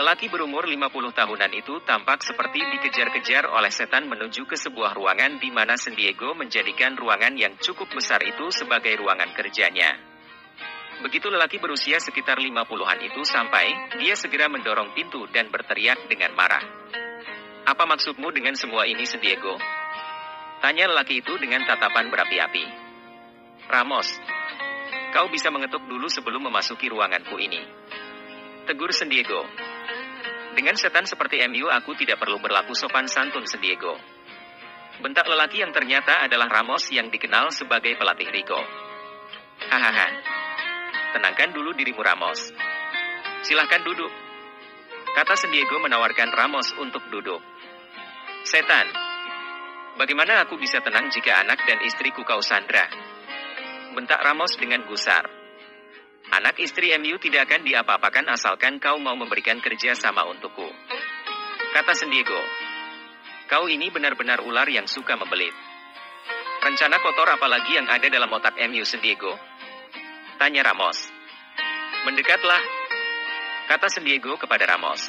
Lelaki berumur 50 tahunan itu tampak seperti dikejar-kejar oleh setan menuju ke sebuah ruangan di mana Sandiego menjadikan ruangan yang cukup besar itu sebagai ruangan kerjanya. Begitu lelaki berusia sekitar 50-an itu sampai, dia segera mendorong pintu dan berteriak dengan marah. "Apa maksudmu dengan semua ini, Sandiego?" tanya lelaki itu dengan tatapan berapi-api. "Ramos, kau bisa mengetuk dulu sebelum memasuki ruanganku ini," tegur Sandiego. "Dengan setan seperti MU aku tidak perlu berlaku sopan santun, Sandiego," bentak lelaki yang ternyata adalah Ramos yang dikenal sebagai pelatih Rico. "Hahaha. Tenangkan dulu dirimu, Ramos. Silahkan duduk," kata Sandiego menawarkan Ramos untuk duduk. "Setan, bagaimana aku bisa tenang jika anak dan istriku kau sandra?" bentak Ramos dengan gusar. "Anak istri MU tidak akan diapa-apakan asalkan kau mau memberikan kerja sama untukku," kata Sandiego. "Kau ini benar-benar ular yang suka membelit. Rencana kotor apalagi yang ada dalam otak MU, Sandiego?" tanya Ramos. "Mendekatlah," kata Sandiego kepada Ramos.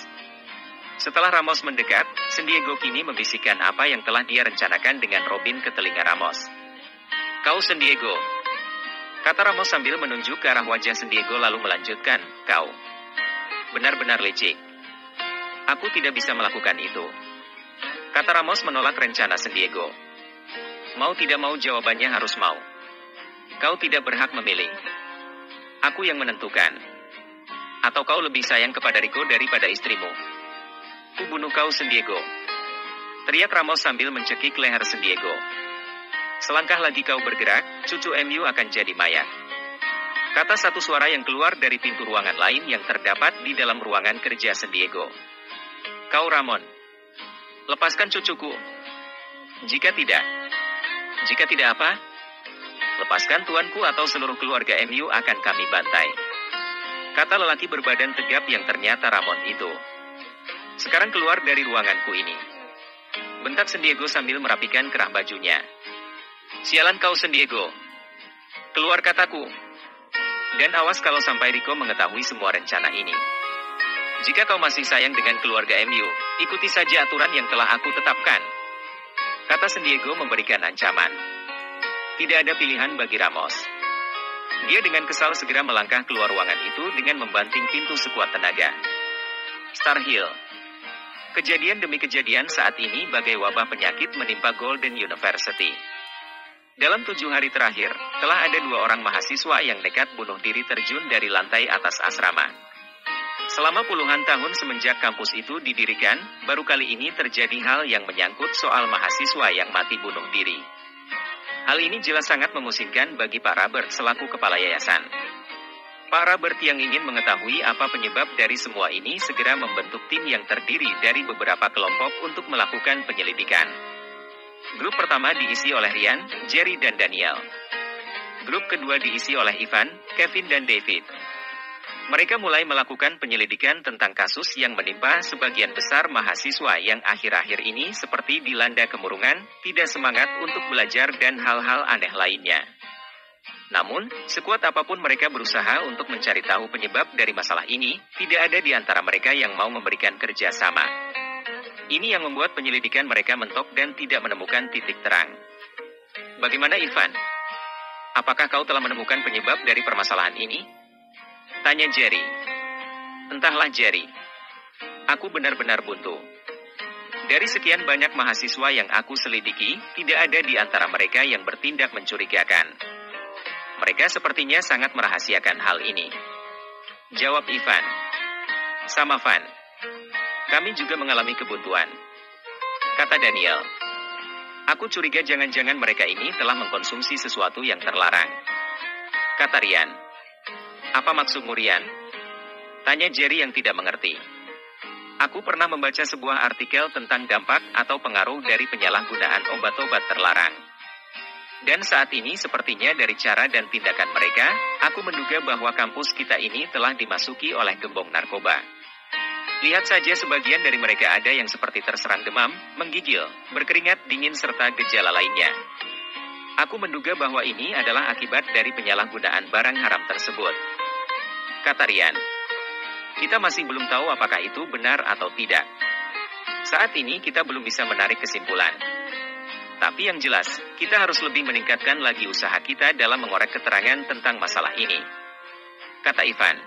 Setelah Ramos mendekat, Sandiego kini membisikkan apa yang telah dia rencanakan dengan Robin ke telinga Ramos. "Kau Sandiego," kata Ramos sambil menunjuk ke arah wajah Sandiego lalu melanjutkan, "Kau benar-benar licik. Aku tidak bisa melakukan itu," kata Ramos menolak rencana Sandiego. "Mau tidak mau jawabannya harus mau. Kau tidak berhak memilih. Aku yang menentukan. Atau kau lebih sayang kepada Rico daripada istrimu? Ku bunuh kau, Sandiego," teriak Ramos sambil mencekik leher Sandiego. "Selangkah lagi kau bergerak, cucu MU akan jadi mayat," kata satu suara yang keluar dari pintu ruangan lain yang terdapat di dalam ruangan kerja Sandiego. "Kau Ramon, lepaskan cucuku. Jika tidak apa? Lepaskan tuanku atau seluruh keluarga MU akan kami bantai," kata lelaki berbadan tegap yang ternyata Ramon itu. "Sekarang keluar dari ruanganku ini," bentak Sandiego sambil merapikan kerah bajunya. "Sialan kau Sandiego. Keluar kataku. Dan awas kalau sampai Rico mengetahui semua rencana ini. Jika kau masih sayang dengan keluarga MU, ikuti saja aturan yang telah aku tetapkan," kata Sandiego memberikan ancaman. Tidak ada pilihan bagi Ramos. Dia dengan kesal segera melangkah keluar ruangan itu dengan membanting pintu sekuat tenaga. Star Hill. Kejadian demi kejadian saat ini bagai wabah penyakit menimpa Golden University. Dalam 7 hari terakhir, telah ada 2 orang mahasiswa yang nekat bunuh diri terjun dari lantai atas asrama. Selama puluhan tahun semenjak kampus itu didirikan, baru kali ini terjadi hal yang menyangkut soal mahasiswa yang mati bunuh diri. Hal ini jelas sangat memusingkan bagi Pak Robert selaku kepala yayasan. Pak Robert yang ingin mengetahui apa penyebab dari semua ini segera membentuk tim yang terdiri dari beberapa kelompok untuk melakukan penyelidikan. Grup pertama diisi oleh Ryan, Jerry dan Daniel. Grup kedua diisi oleh Ivan, Kevin dan David. Mereka mulai melakukan penyelidikan tentang kasus yang menimpa sebagian besar mahasiswa yang akhir-akhir ini seperti dilanda kemurungan, tidak semangat untuk belajar dan hal-hal aneh lainnya. Namun, sekuat apapun mereka berusaha untuk mencari tahu penyebab dari masalah ini, tidak ada di antara mereka yang mau memberikan kerja sama. Ini yang membuat penyelidikan mereka mentok dan tidak menemukan titik terang. "Bagaimana Ivan? Apakah kau telah menemukan penyebab dari permasalahan ini?" tanya Jerry. "Entahlah Jerry. Aku benar-benar buntu. Dari sekian banyak mahasiswa yang aku selidiki, tidak ada di antara mereka yang bertindak mencurigakan. Mereka sepertinya sangat merahasiakan hal ini," jawab Ivan. "Sama Van. Kami juga mengalami kebuntuan," kata Daniel. "Aku curiga jangan-jangan mereka ini telah mengkonsumsi sesuatu yang terlarang," kata Ryan. "Apa maksudmu Ryan?" tanya Jerry yang tidak mengerti. "Aku pernah membaca sebuah artikel tentang dampak atau pengaruh dari penyalahgunaan obat-obat terlarang. Dan saat ini sepertinya dari cara dan tindakan mereka, aku menduga bahwa kampus kita ini telah dimasuki oleh gembong narkoba. Lihat saja sebagian dari mereka ada yang seperti terserang demam, menggigil, berkeringat dingin serta gejala lainnya. Aku menduga bahwa ini adalah akibat dari penyalahgunaan barang haram tersebut," kata Ryan. Kita masih belum tahu apakah itu benar atau tidak. Saat ini kita belum bisa menarik kesimpulan. Tapi yang jelas, kita harus lebih meningkatkan lagi usaha kita dalam mengorek keterangan tentang masalah ini. Kata Ivan.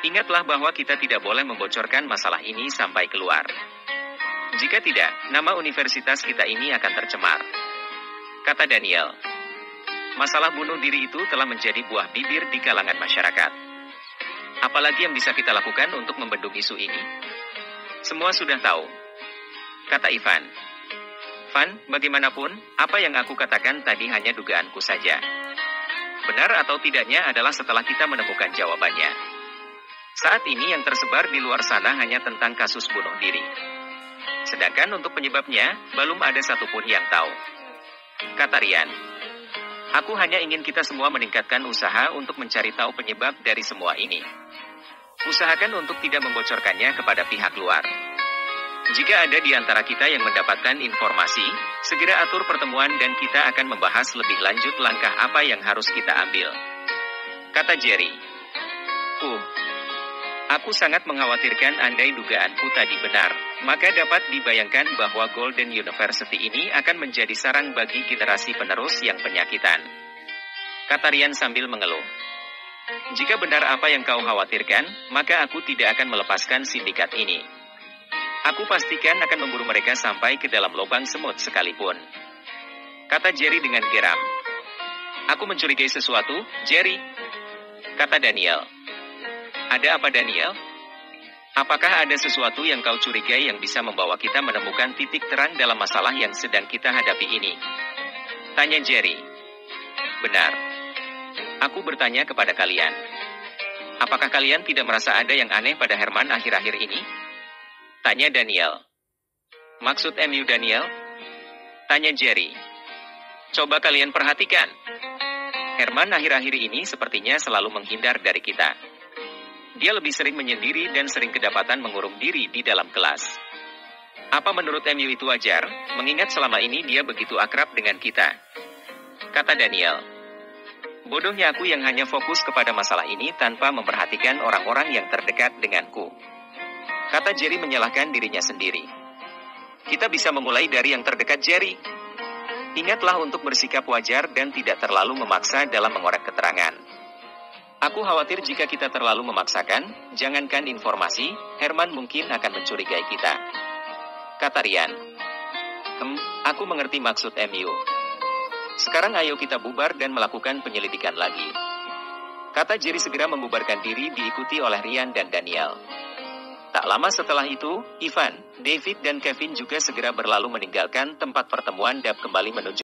Ingatlah bahwa kita tidak boleh membocorkan masalah ini sampai keluar. Jika tidak, nama universitas kita ini akan tercemar. Kata Daniel. Masalah bunuh diri itu telah menjadi buah bibir di kalangan masyarakat. Apalagi yang bisa kita lakukan untuk membendung isu ini? Semua sudah tahu. Kata Ivan. Van, bagaimanapun, apa yang aku katakan tadi hanya dugaanku saja. Benar atau tidaknya adalah setelah kita menemukan jawabannya. Saat ini yang tersebar di luar sana hanya tentang kasus bunuh diri. Sedangkan untuk penyebabnya, belum ada satupun yang tahu. Kata Rian. Aku hanya ingin kita semua meningkatkan usaha untuk mencari tahu penyebab dari semua ini. Usahakan untuk tidak membocorkannya kepada pihak luar. Jika ada di antara kita yang mendapatkan informasi, segera atur pertemuan dan kita akan membahas lebih lanjut langkah apa yang harus kita ambil. Kata Jerry. Aku sangat mengkhawatirkan andai dugaanku tadi benar, maka dapat dibayangkan bahwa Golden University ini akan menjadi sarang bagi generasi penerus yang penyakitan. Kata Rian sambil mengeluh. Jika benar apa yang kau khawatirkan, maka aku tidak akan melepaskan sindikat ini. Aku pastikan akan memburu mereka sampai ke dalam lubang semut sekalipun. Kata Jerry dengan geram. Aku mencurigai sesuatu, Jerry. Kata Daniel. Ada apa Daniel? Apakah ada sesuatu yang kau curigai yang bisa membawa kita menemukan titik terang dalam masalah yang sedang kita hadapi ini? Tanya Jerry. Benar. Aku bertanya kepada kalian. Apakah kalian tidak merasa ada yang aneh pada Herman akhir-akhir ini? Tanya Daniel. Maksud MU Daniel? Tanya Jerry. Coba kalian perhatikan. Herman akhir-akhir ini sepertinya selalu menghindar dari kita. Dia lebih sering menyendiri dan sering kedapatan mengurung diri di dalam kelas. Apa menurut MU itu wajar, mengingat selama ini dia begitu akrab dengan kita? Kata Daniel. Bodohnya aku yang hanya fokus kepada masalah ini tanpa memperhatikan orang-orang yang terdekat denganku. Kata Jerry menyalahkan dirinya sendiri. Kita bisa memulai dari yang terdekat Jerry. Ingatlah untuk bersikap wajar dan tidak terlalu memaksa dalam mengorek keterangan. Aku khawatir jika kita terlalu memaksakan, jangankan informasi, Herman mungkin akan mencurigai kita. Kata Rian. Aku mengerti maksud MU. Sekarang ayo kita bubar dan melakukan penyelidikan lagi. Kata Jerry segera membubarkan diri diikuti oleh Rian dan Daniel. Tak lama setelah itu, Ivan, David dan Kevin juga segera berlalu meninggalkan tempat pertemuan dan kembali menuju